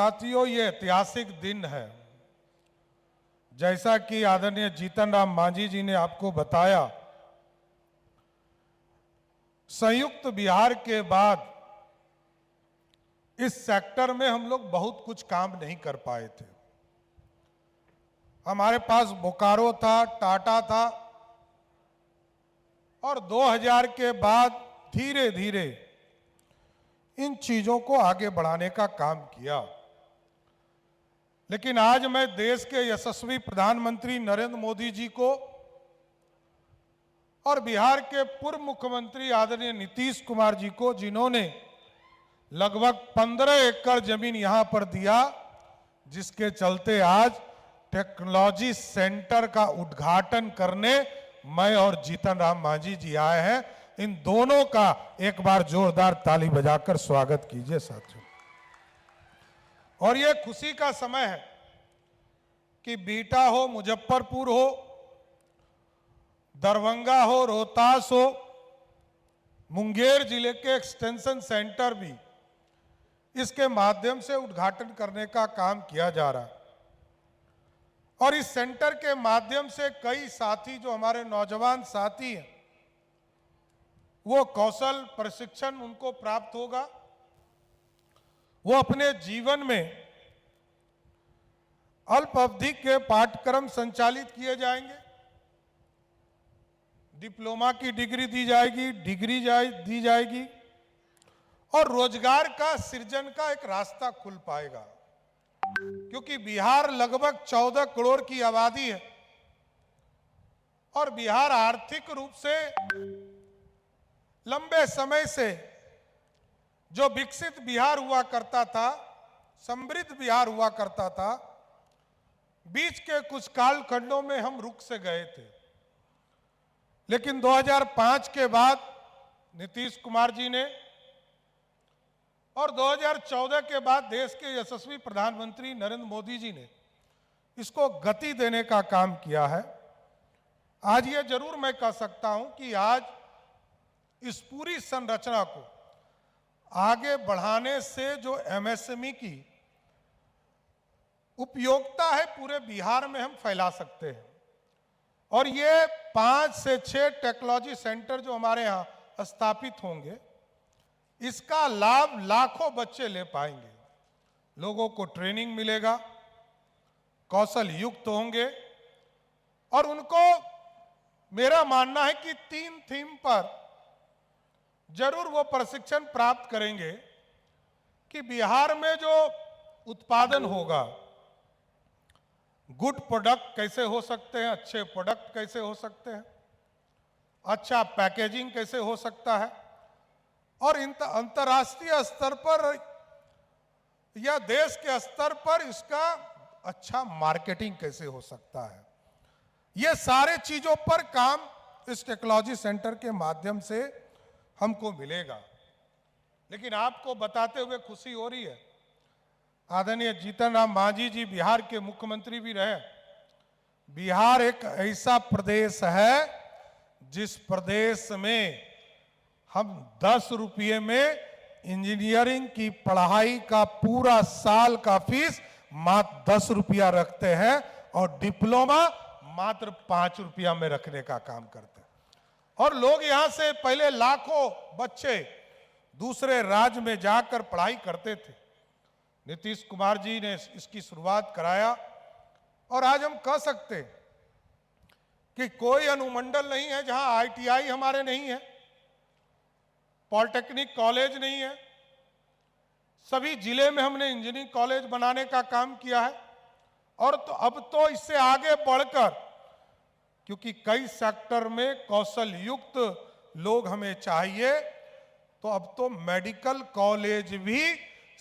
साथियों, ये ऐतिहासिक दिन है। जैसा कि आदरणीय जीतन राम मांझी जी ने आपको बताया, संयुक्त बिहार के बाद इस सेक्टर में हम लोग बहुत कुछ काम नहीं कर पाए थे। हमारे पास बोकारो था, टाटा था, और 2000 के बाद धीरे धीरे इन चीजों को आगे बढ़ाने का काम किया। लेकिन आज मैं देश के यशस्वी प्रधानमंत्री नरेंद्र मोदी जी को और बिहार के पूर्व मुख्यमंत्री आदरणीय नीतीश कुमार जी को, जिन्होंने लगभग 15 एकड़ जमीन यहां पर दिया, जिसके चलते आज टेक्नोलॉजी सेंटर का उद्घाटन करने मैं और जीतन राम मांझी जी आए हैं। इन दोनों का एक बार जोरदार ताली बजाकर स्वागत कीजिए साथियों। और ये खुशी का समय है कि बीटा हो, मुजफ्फरपुर हो, दरभंगा हो, रोहतास हो, मुंगेर जिले के एक्सटेंशन सेंटर भी इसके माध्यम से उद्घाटन करने का काम किया जा रहा है। और इस सेंटर के माध्यम से कई साथी, जो हमारे नौजवान साथी हैं, वो कौशल प्रशिक्षण उनको प्राप्त होगा। वो अपने जीवन में अल्प अवधि के पाठ्यक्रम संचालित किए जाएंगे, डिप्लोमा की डिग्री दी जाएगी, दी जाएगी, और रोजगार का सृजन का एक रास्ता खुल पाएगा। क्योंकि बिहार लगभग 14 करोड़ की आबादी है और बिहार आर्थिक रूप से लंबे समय से जो विकसित बिहार हुआ करता था, समृद्ध बिहार हुआ करता था, बीच के कुछ कालखंडों में हम रुक से गए थे। लेकिन 2005 के बाद नीतीश कुमार जी ने और 2014 के बाद देश के यशस्वी प्रधानमंत्री नरेंद्र मोदी जी ने इसको गति देने का काम किया है। आज ये जरूर मैं कह सकता हूं कि आज इस पूरी संरचना को आगे बढ़ाने से जो एमएसएमई की उपयोगिता है, पूरे बिहार में हम फैला सकते हैं। और ये 5 से 6 टेक्नोलॉजी सेंटर जो हमारे यहाँ स्थापित होंगे, इसका लाभ लाखों बच्चे ले पाएंगे। लोगों को ट्रेनिंग मिलेगा, कौशल युक्त होंगे, और उनको मेरा मानना है कि 3 थीम पर जरूर वो प्रशिक्षण प्राप्त करेंगे कि बिहार में जो उत्पादन होगा, गुड प्रोडक्ट कैसे हो सकते हैं, अच्छे प्रोडक्ट कैसे हो सकते हैं, अच्छा पैकेजिंग कैसे हो सकता है, और अंतर्राष्ट्रीय स्तर पर या देश के स्तर पर इसका अच्छा मार्केटिंग कैसे हो सकता है। ये सारे चीजों पर काम इस टेक्नोलॉजी सेंटर के माध्यम से हमको मिलेगा। लेकिन आपको बताते हुए खुशी हो रही है, आदरणीय जीतन राम मांझी जी बिहार के मुख्यमंत्री भी रहे। बिहार एक ऐसा प्रदेश है जिस प्रदेश में हम 10 रुपये में इंजीनियरिंग की पढ़ाई का पूरा साल का फीस मात्र 10 रुपया रखते हैं, और डिप्लोमा मात्र 5 रुपया में रखने का काम करते हैं। और लोग यहां से पहले लाखों बच्चे दूसरे राज्य में जाकर पढ़ाई करते थे। नीतीश कुमार जी ने इसकी शुरुआत कराया, और आज हम कह सकते हैं कि कोई अनुमंडल नहीं है जहां आईटीआई हमारे नहीं है, पॉलिटेक्निक कॉलेज नहीं है। सभी जिले में हमने इंजीनियरिंग कॉलेज बनाने का काम किया है। और तो अब तो इससे आगे बढ़कर, क्योंकि कई सेक्टर में कौशल युक्त लोग हमें चाहिए, तो अब तो मेडिकल कॉलेज भी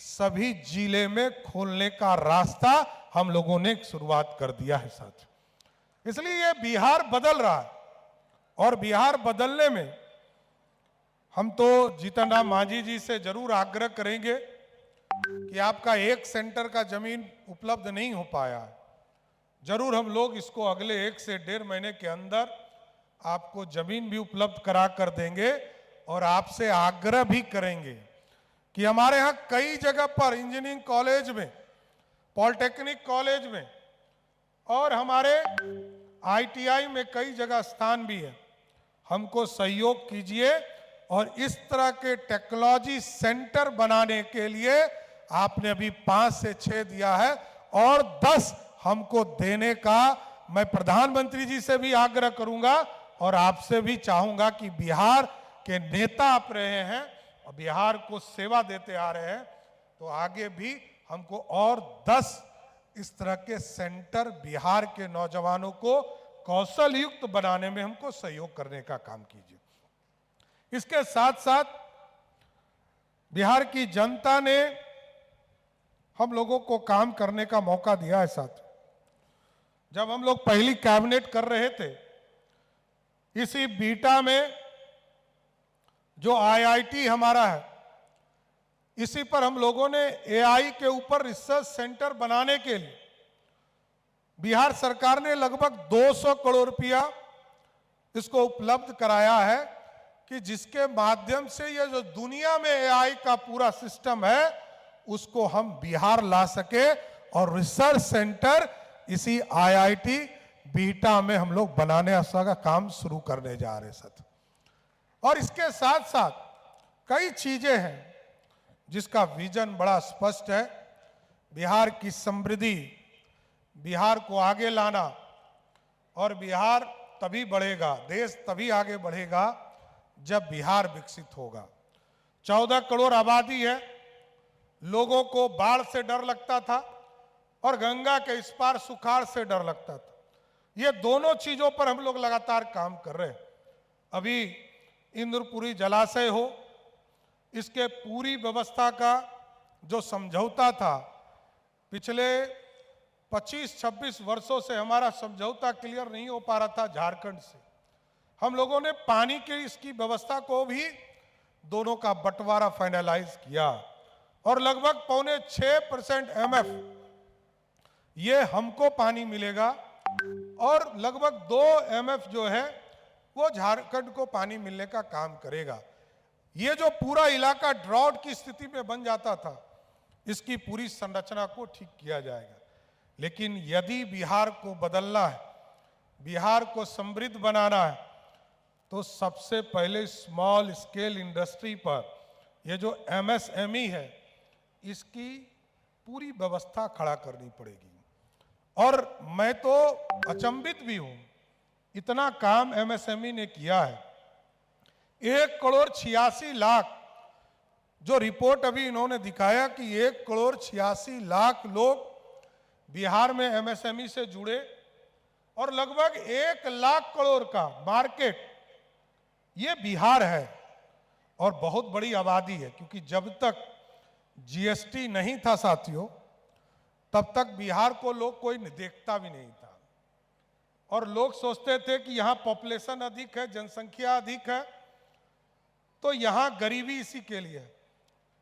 सभी जिले में खोलने का रास्ता हम लोगों ने शुरुआत कर दिया है साथियों। इसलिए ये बिहार बदल रहा है, और बिहार बदलने में हम तो जीतन राम मांझी जी से जरूर आग्रह करेंगे कि आपका एक सेंटर का जमीन उपलब्ध नहीं हो पाया है, जरूर हम लोग इसको अगले 1 से 1.5 महीने के अंदर आपको जमीन भी उपलब्ध करा कर देंगे। और आपसे आग्रह भी करेंगे कि हमारे यहाँ कई जगह पर इंजीनियरिंग कॉलेज में पॉलिटेक्निक कॉलेज में और हमारे आईटीआई में कई जगह स्थान भी है। हमको सहयोग कीजिए और इस तरह के टेक्नोलॉजी सेंटर बनाने के लिए आपने अभी 5 से 6 दिया है और 10 हमको देने का मैं प्रधानमंत्री जी से भी आग्रह करूंगा और आपसे भी चाहूंगा कि बिहार के नेता आप रहे हैं और बिहार को सेवा देते आ रहे हैं, तो आगे भी हमको और 10 इस तरह के सेंटर बिहार के नौजवानों को कौशल युक्त बनाने में हमको सहयोग करने का काम कीजिए। इसके साथ साथ बिहार की जनता ने हम लोगों को काम करने का मौका दिया है। साथ जब हम लोग पहली कैबिनेट कर रहे थे, इसी बीटा में जो आईआईटी हमारा है, इसी पर हम लोगों ने एआई के ऊपर रिसर्च सेंटर बनाने के लिए बिहार सरकार ने लगभग 200 करोड़ रुपया इसको उपलब्ध कराया है कि जिसके माध्यम से ये जो दुनिया में एआई का पूरा सिस्टम है उसको हम बिहार ला सके और रिसर्च सेंटर इसी आईआईटी बीटा में हम लोग बनाने का काम शुरू करने जा रहे हैं। और इसके साथ साथ कई चीजें हैं जिसका विजन बड़ा स्पष्ट है। बिहार की समृद्धि, बिहार को आगे लाना, और बिहार तभी बढ़ेगा, देश तभी आगे बढ़ेगा जब बिहार विकसित होगा। 14 करोड़ आबादी है, लोगों को बाढ़ से डर लगता था और गंगा के इस पार सुखाड़ से डर लगता था। ये दोनों चीजों पर हम लोग लगातार काम कर रहे हैं। अभी इंद्रपुरी जलाशय हो, इसके पूरी व्यवस्था का जो समझौता था, पिछले 25-26 वर्षों से हमारा समझौता क्लियर नहीं हो पा रहा था झारखंड से। हम लोगों ने पानी की इसकी व्यवस्था को भी दोनों का बंटवारा फाइनलाइज किया और लगभग 5.6% MF ये हमको पानी मिलेगा और लगभग 2 MF जो है वो झारखंड को पानी मिलने का काम करेगा। ये जो पूरा इलाका ड्रॉट की स्थिति में बन जाता था, इसकी पूरी संरचना को ठीक किया जाएगा। लेकिन यदि बिहार को बदलना है, बिहार को समृद्ध बनाना है, तो सबसे पहले स्मॉल स्केल इंडस्ट्री पर ये जो MSME है इसकी पूरी व्यवस्था खड़ा करनी पड़ेगी। और मैं तो अचंभित भी हूं, इतना काम MSME ने किया है। 1,86,00,000 जो रिपोर्ट अभी इन्होंने दिखाया कि 1,86,00,000 लोग बिहार में MSME से जुड़े और लगभग 1 लाख करोड़ का मार्केट ये बिहार है और बहुत बड़ी आबादी है। क्योंकि जब तक GST नहीं था साथियों, तब तक बिहार को लोग कोई देखता भी नहीं था और लोग सोचते थे कि यहां पॉपुलेशन अधिक है, जनसंख्या अधिक है, तो यहां गरीबी इसी के लिए है।